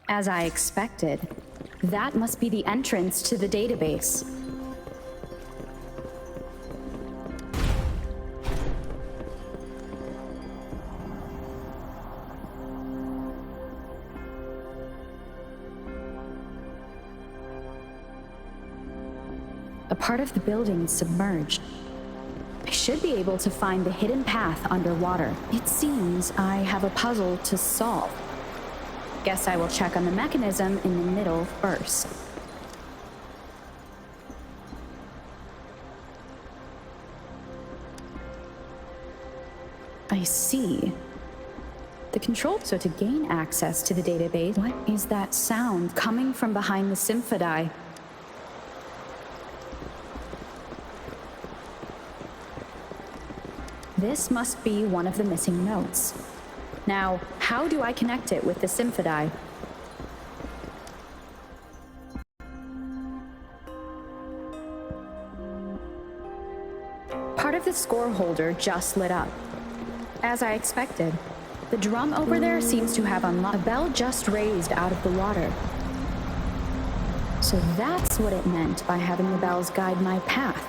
As I expected, that must be the entrance to the database. A part of the building is submerged. I should be able to find the hidden path underwater. It seems I have a puzzle to solve. Guess I will check on the mechanism in the middle first. I see. The control. So to gain access to the database, what is that sound coming from behind the Symphodi? This must be one of the missing notes. Now, how do I connect it with the Symphodi? Part of the score holder just lit up. As I expected, the drum over there seems to have unlocked. A bell just raised out of the water. So that's what it meant by having the bells guide my path.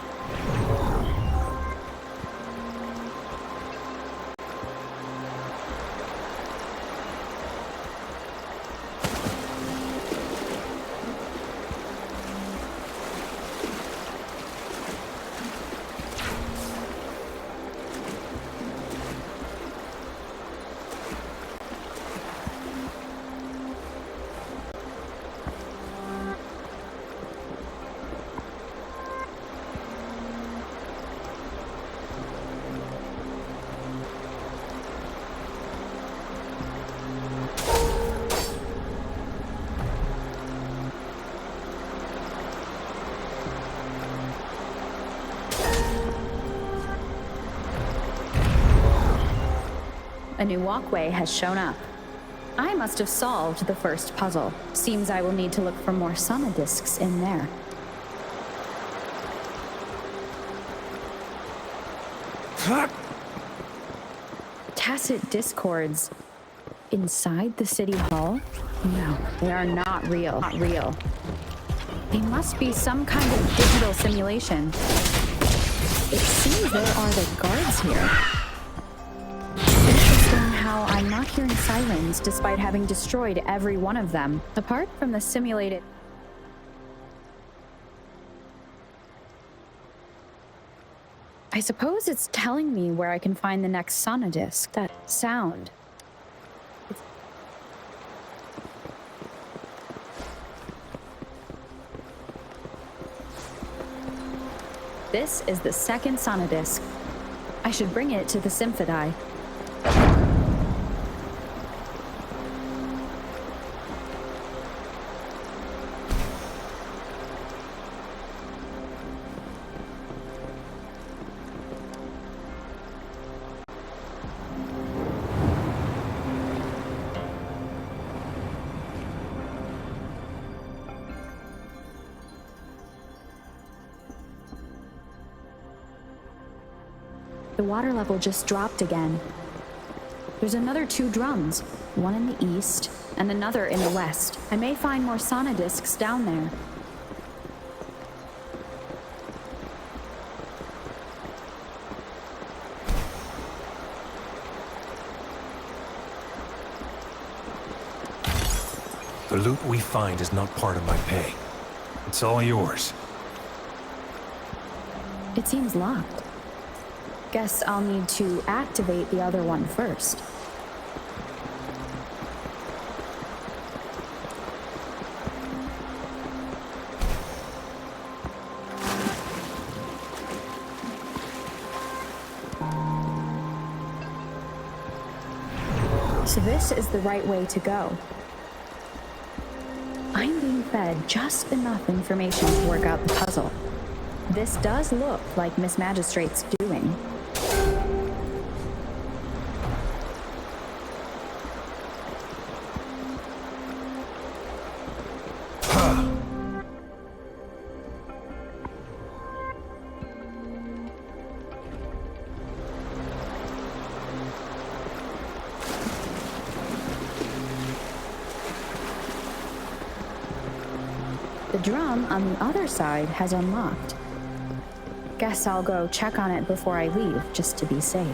A new walkway has shown up. I must have solved the first puzzle. Seems I will need to look for more sonodiscs in there. Tacit discords inside the city hall? No, they are not real. Not real. They must be some kind of digital simulation. It seems there are the guards here. How I'm not hearing sirens despite having destroyed every one of them. Apart from the simulated... I suppose it's telling me where I can find the next sonodisc. That sound. This is the second sonodisc. I should bring it to the Symphodi. The water level just dropped again. There's another 2 drums, one in the east and another in the west. I may find more sonodiscs down there. The loot we find is not part of my pay. It's all yours. It seems locked. Guess I'll need to activate the other one first. So this is the right way to go. I'm being fed just enough information to work out the puzzle. This does look like Miss Magistrate's doing. The drum on the other side has unlocked. Guess I'll go check on it before I leave, just to be safe.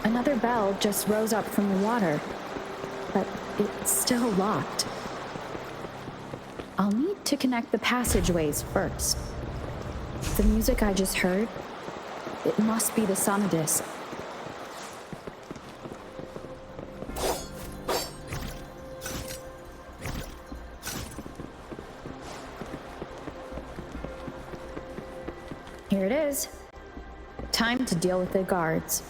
Another bell just rose up from the water, but it's still locked. I'll need to connect the passageways first. The music I just heard, it must be the sonodisc. Here it is. Time to deal with the guards.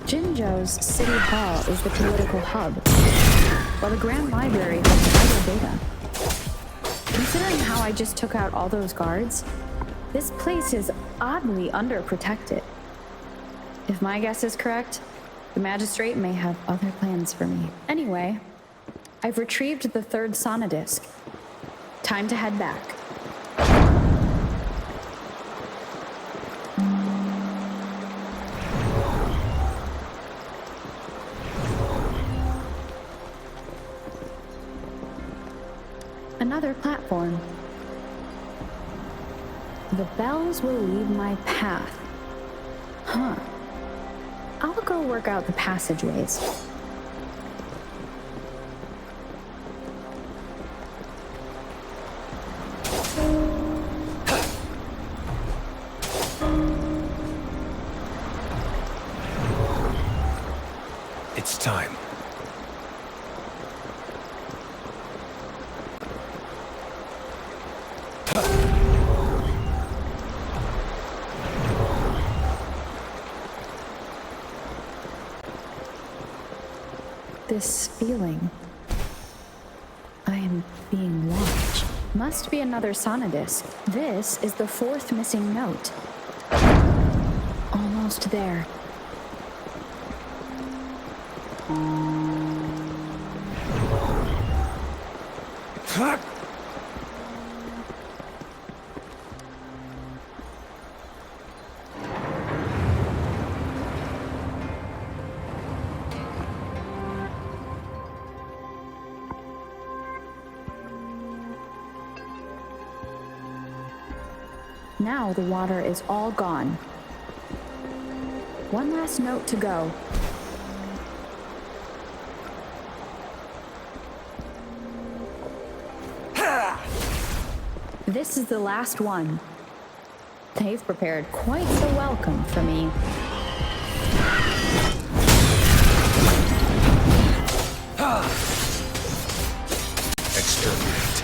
Jinzhou's City Hall is the political hub, while the Grand Library has vital data. Considering how I just took out all those guards, this place is oddly underprotected. If my guess is correct, the magistrate may have other plans for me. Anyway, I've retrieved the third sonodisc. Time to head back. Another platform. The bells will lead my path. Huh. I'll go work out the passageways. It's time. This feeling. I am being watched. Must be another sonodisc. This is the fourth missing note. Almost there. Now the water is all gone. One last note to go. This is the last one. They've prepared quite the welcome for me. Exterminate.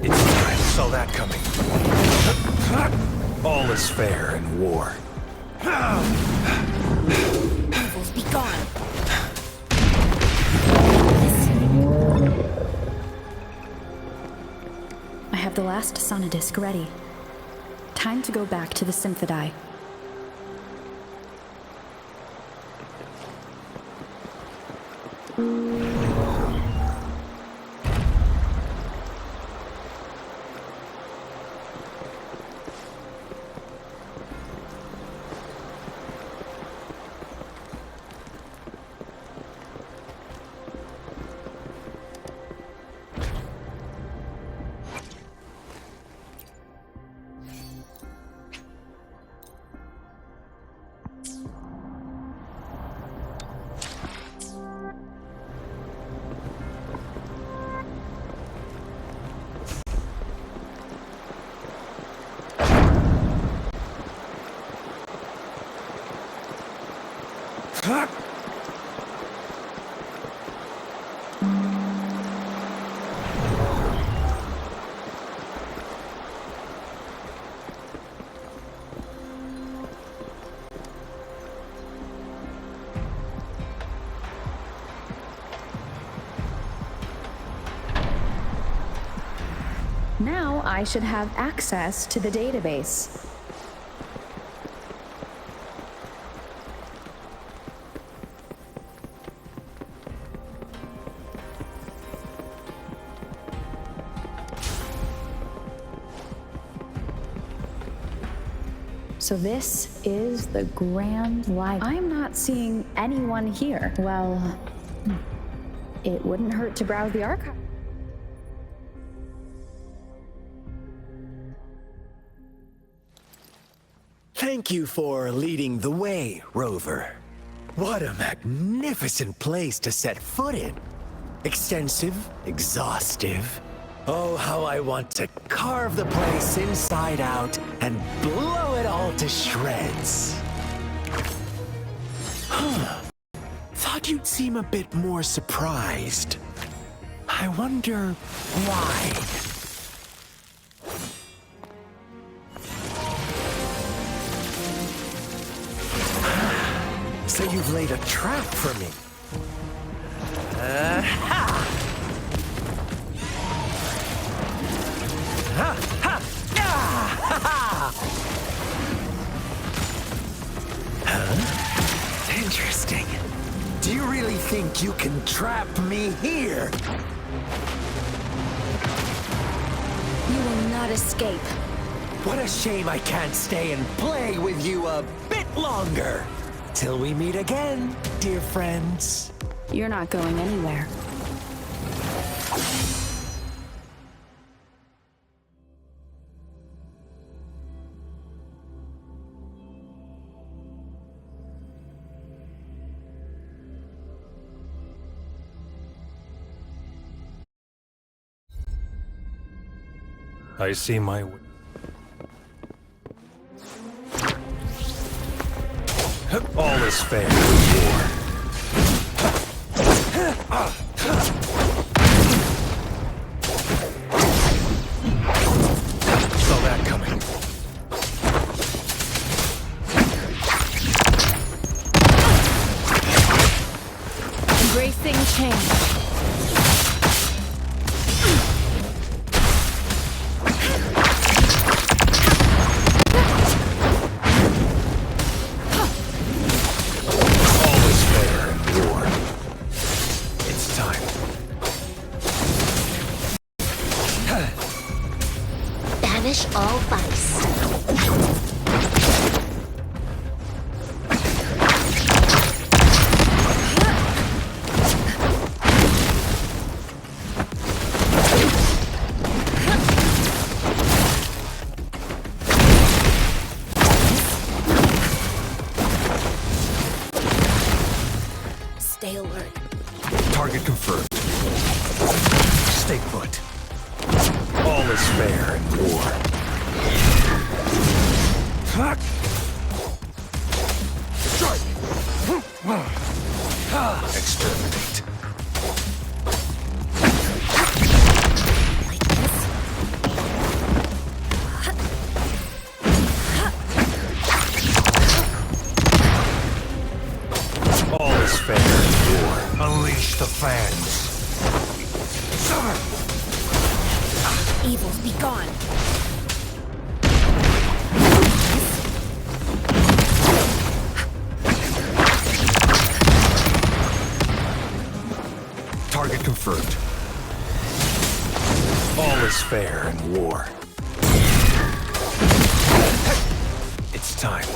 It's time. Saw that coming. All is fair in war. Evils be gone. I have the last sonodisc ready. Time to go back to the Symphodi. Now I should have access to the database. So this is the Grand Library. I'm not seeing anyone here. Well, it wouldn't hurt to browse the archive. Thank you for leading the way, Rover. What a magnificent place to set foot in. Extensive, exhaustive. Oh, how I want to carve the place inside out and blow it all to shreds. Thought you'd seem a bit more surprised. I wonder why. So you've laid a trap for me. Interesting. Do you really think you can trap me here? You will not escape. What a shame I can't stay and play with you a bit longer. Till we meet again, dear friends. You're not going anywhere. I see my... All is fair in war. Saw that coming. Embracing change. Banish all vice. Stay alert. Target confirmed. Stay put. All is fair in war. Strike! Exterminate. Like this. All is fair in war. Unleash the fangs. Evils be gone. Target confirmed. All is fair in war. It's time.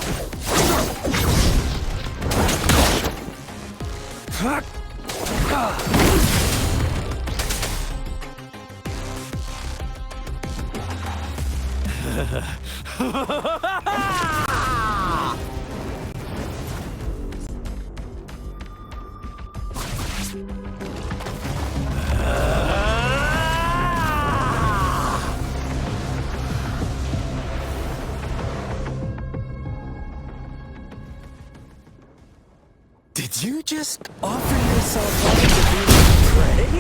Did you just offer yourself up to be prey?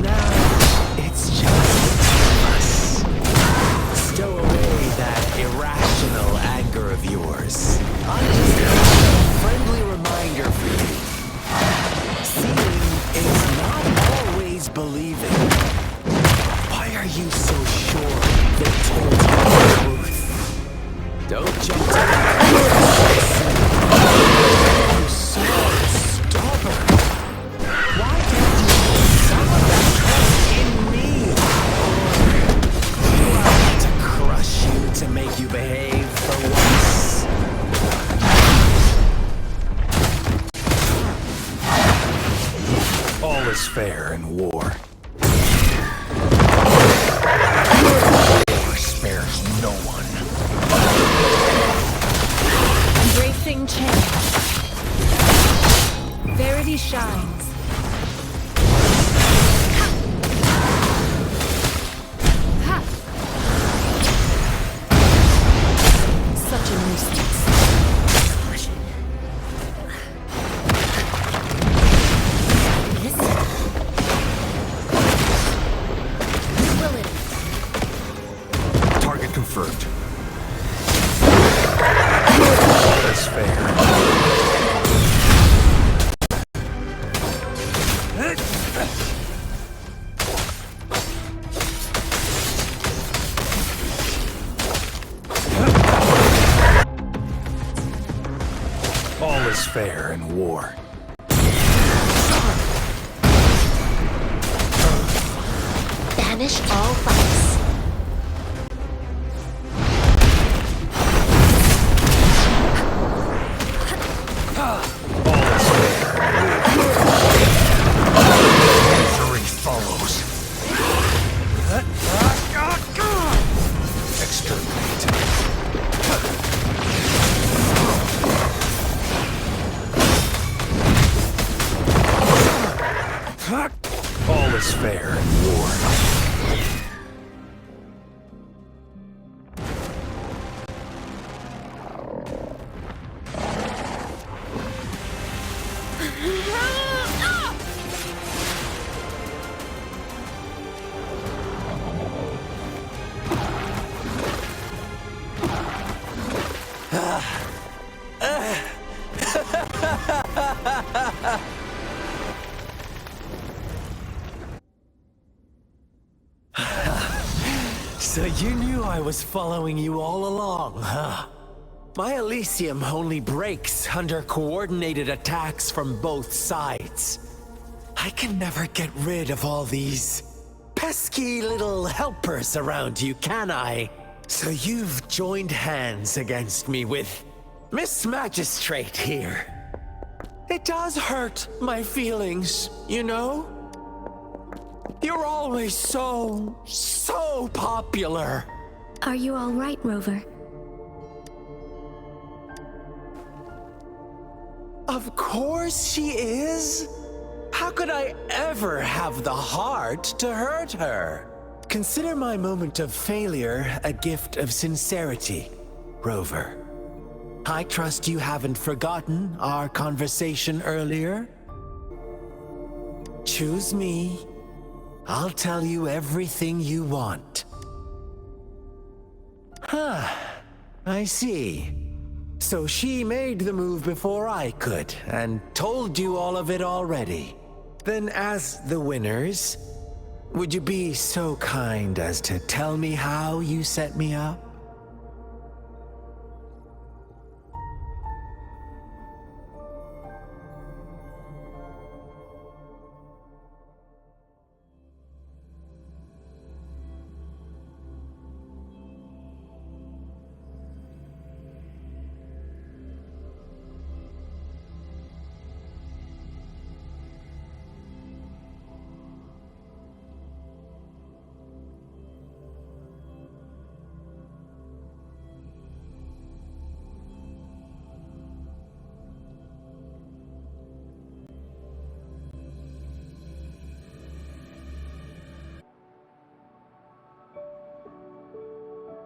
Now, it's just us. Stow away that irrational anger of yours. I'm just a friendly reminder for you. Seeing is not always believing. Why are you so sure they told you the truth? Don't jump to you're so stubborn. Why can't you put some of that trust in me? You are to crush fair in war. War spares no one. Embracing change. Verity shines. Such a nuisance. This? Will it? Target confirmed. That's fair. All is fair in war. Banish all vice. Misery follows. Exterminate. All is fair in war. So you knew I was following you all along, huh? My Elysium only breaks under coordinated attacks from both sides. I can never get rid of all these pesky little helpers around you, can I? So you've joined hands against me with Miss Magistrate here. It does hurt my feelings, you know? You're always so popular. Are you all right, Rover? Of course she is. How could I ever have the heart to hurt her? Consider my moment of failure a gift of sincerity, Rover. I trust you haven't forgotten our conversation earlier. Choose me. I'll tell you everything you want. Huh. I see. So she made the move before I could, and told you all of it already. Then as the winners, would you be so kind as to tell me how you set me up?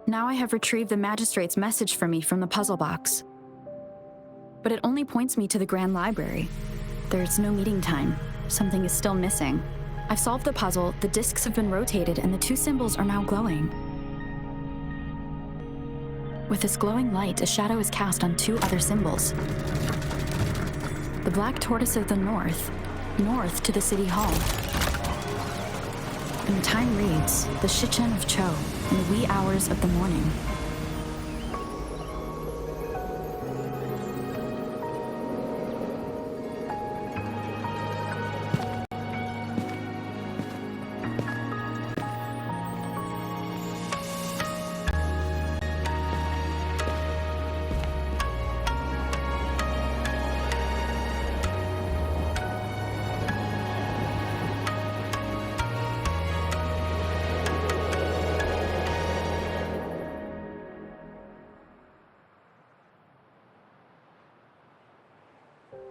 Now I have retrieved the magistrate's message for me from the puzzle box. But it only points me to the Grand Library. There's no meeting time. Something is still missing. I've solved the puzzle, the discs have been rotated, and the two symbols are now glowing. With this glowing light, a shadow is cast on two other symbols. The Black Tortoise of the North, north to the City Hall. And the time reads, the Shichen of Cho, in the wee hours of the morning.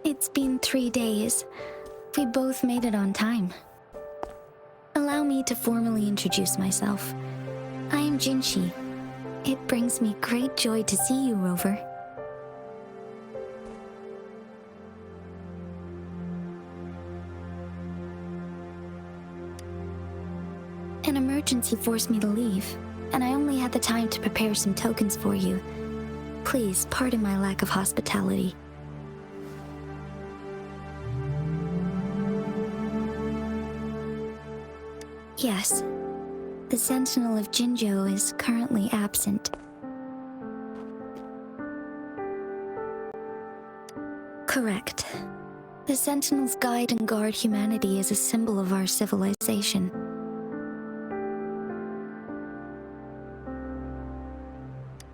It's been 3 days. We both made it on time. Allow me to formally introduce myself. I am Jinshi. It brings me great joy to see you, Rover. An emergency forced me to leave, and I only had the time to prepare some tokens for you. Please pardon my lack of hospitality. Yes, the Sentinel of Jinzhou is currently absent. Correct. The Sentinels guide and guard humanity as a symbol of our civilization.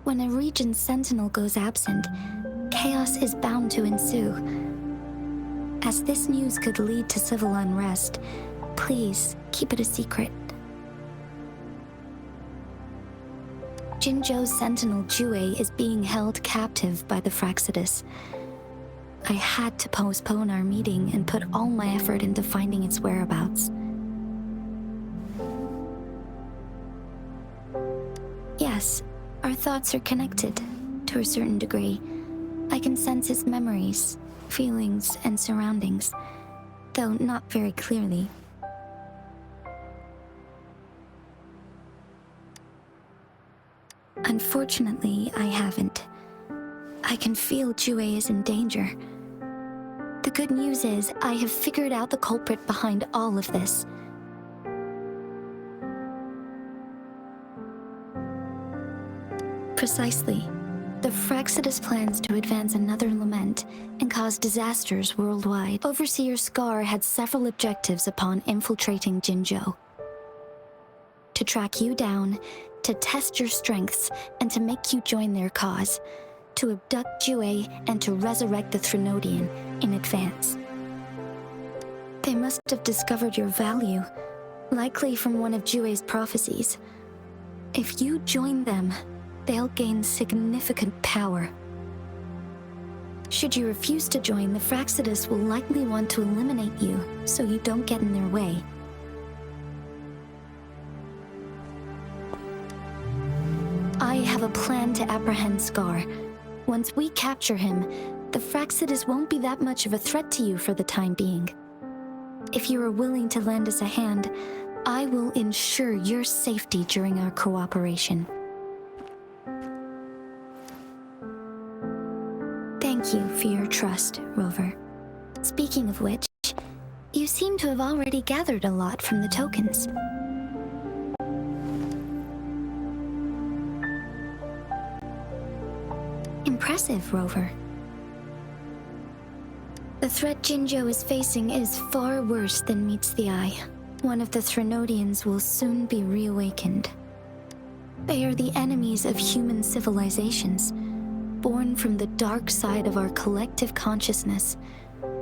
When a region's sentinel goes absent, chaos is bound to ensue. As this news could lead to civil unrest, please keep it a secret. Jinzhou's sentinel Jue is being held captive by the Fraxidus. I had to postpone our meeting and put all my effort into finding its whereabouts. Yes, our thoughts are connected, to a certain degree. I can sense his memories, feelings, and surroundings, though not very clearly. Unfortunately, I haven't. I can feel Jue is in danger. The good news is, I have figured out the culprit behind all of this. Precisely. The Fraxidus plans to advance another lament and cause disasters worldwide. Overseer Scar had several objectives upon infiltrating Jinzhou. To track you down, to test your strengths, and to make you join their cause. To abduct Jue and to resurrect the Threnodian in advance. They must have discovered your value, likely from one of Jue's prophecies. If you join them, they'll gain significant power. Should you refuse to join, the Fraxidus will likely want to eliminate you, so you don't get in their way. I have a plan to apprehend Scar. Once we capture him, the Fraxidus won't be that much of a threat to you for the time being. If you are willing to lend us a hand, I will ensure your safety during our cooperation. Thank you for your trust, Rover. Speaking of which, you seem to have already gathered a lot from the tokens. Impressive, Rover. The threat Jinzhou is facing is far worse than meets the eye. One of the Threnodians will soon be reawakened. They are the enemies of human civilizations, born from the dark side of our collective consciousness.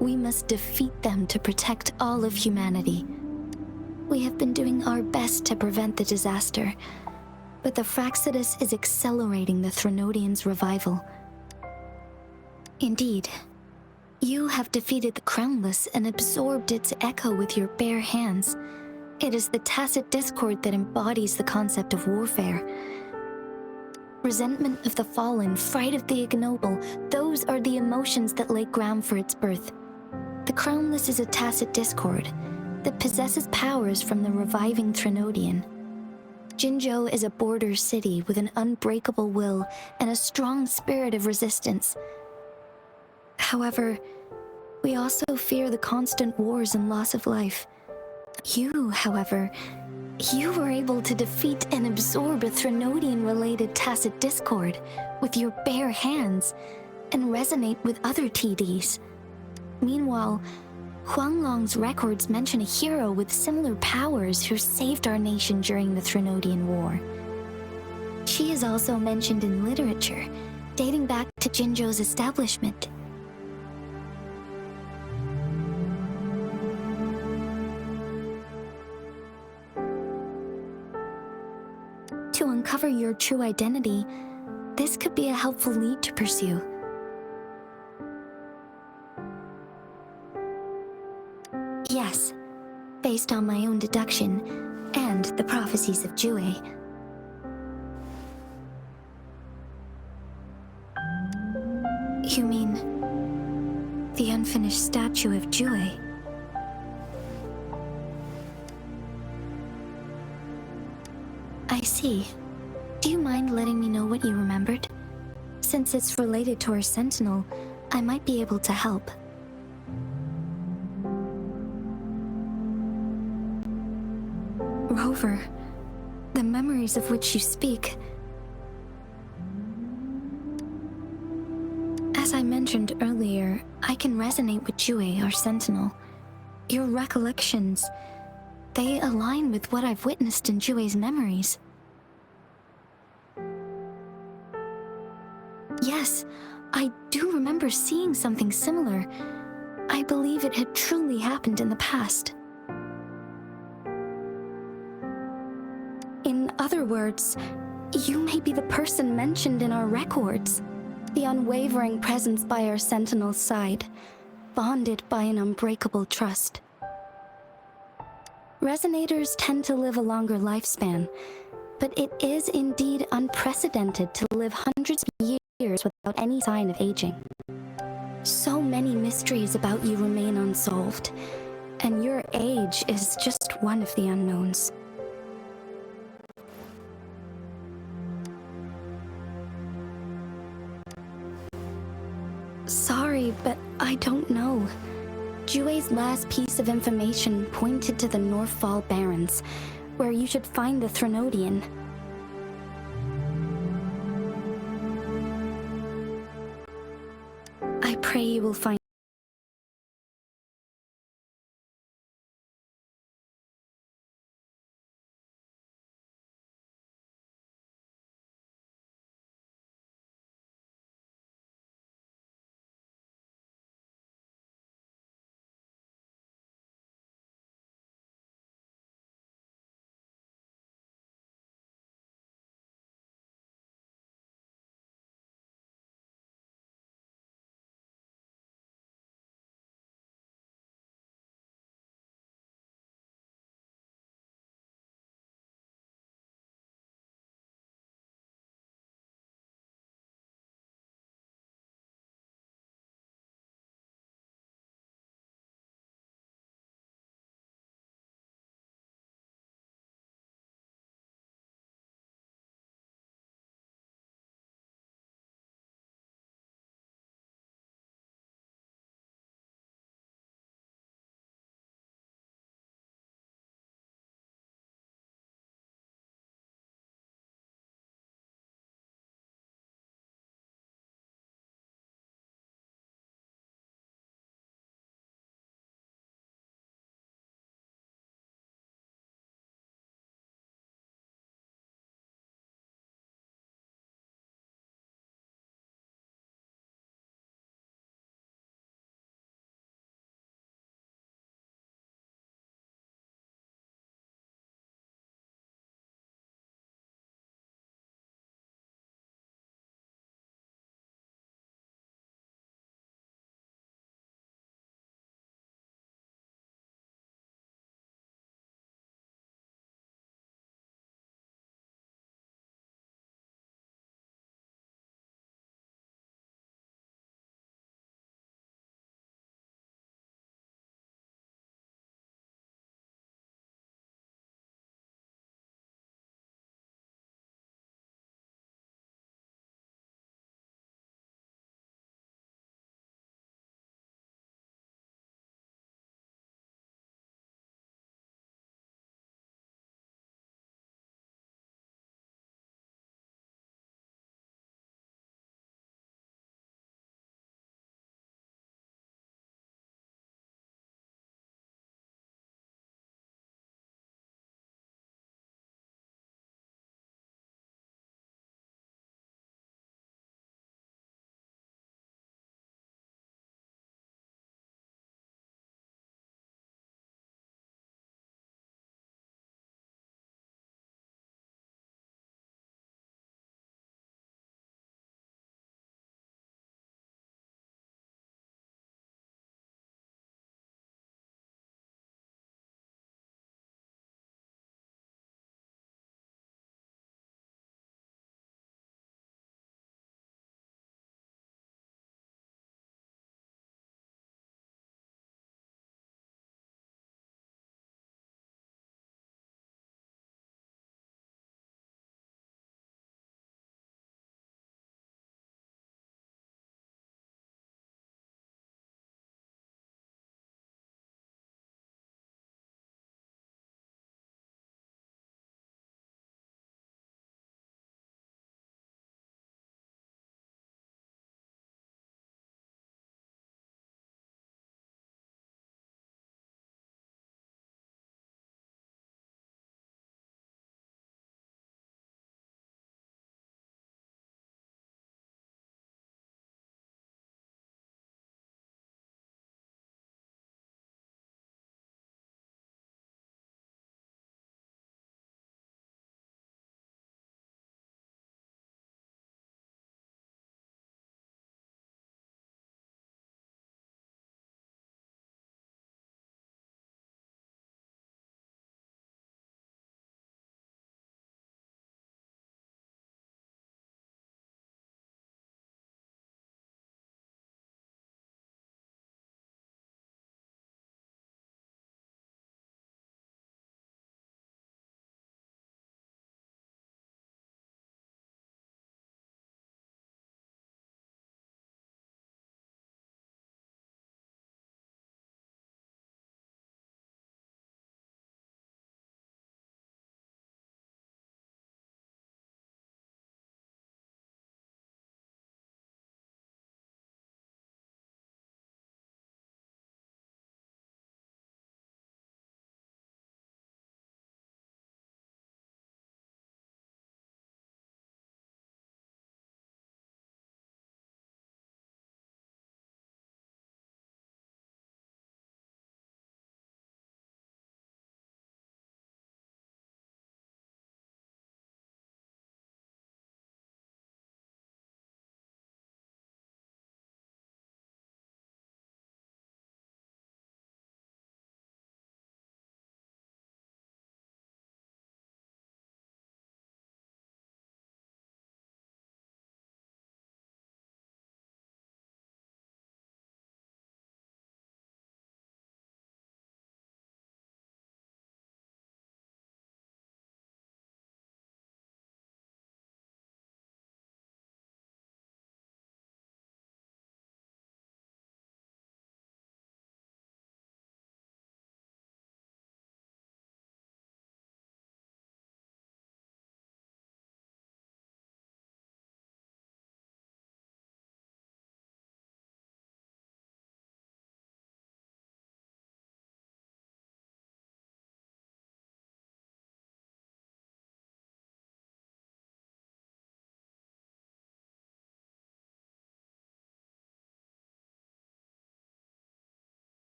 We must defeat them to protect all of humanity. We have been doing our best to prevent the disaster, but the Fraxidus is accelerating the Threnodians' revival. Indeed, you have defeated the Crownless and absorbed its echo with your bare hands. It is the tacit discord that embodies the concept of warfare. Resentment of the fallen, fright of the ignoble, those are the emotions that lay ground for its birth. The Crownless is a tacit discord that possesses powers from the reviving Threnodian. Jinzhou is a border city with an unbreakable will and a strong spirit of resistance. However, we also fear the constant wars and loss of life. You, however, you were able to defeat and absorb a Threnodian-related tacit discord with your bare hands and resonate with other TDs. Meanwhile, Huanglong's records mention a hero with similar powers who saved our nation during the Threnodian War. She is also mentioned in literature, dating back to Jinzhou's establishment. To uncover your true identity, this could be a helpful lead to pursue. based on my own deduction and the prophecies of Jue. You mean the unfinished statue of Jue? I see. Do you mind letting me know what you remembered? Since it's related to our sentinel, I might be able to help. Rover, the memories of which you speak. As I mentioned earlier, I can resonate with Jue, our sentinel. Your recollections, they align with what I've witnessed in Jue's memories. Yes, I do remember seeing something similar. I believe it had truly happened in the past. In other words, you may be the person mentioned in our records. The unwavering presence by our sentinel's side, bonded by an unbreakable trust. Resonators tend to live a longer lifespan, but it is indeed unprecedented to live hundreds of years without any sign of aging. So many mysteries about you remain unsolved, and your age is just one of the unknowns. Sorry, but I don't know. Jue's last piece of information pointed to the Northfall Barrens, where you should find the Threnodian. I pray you will find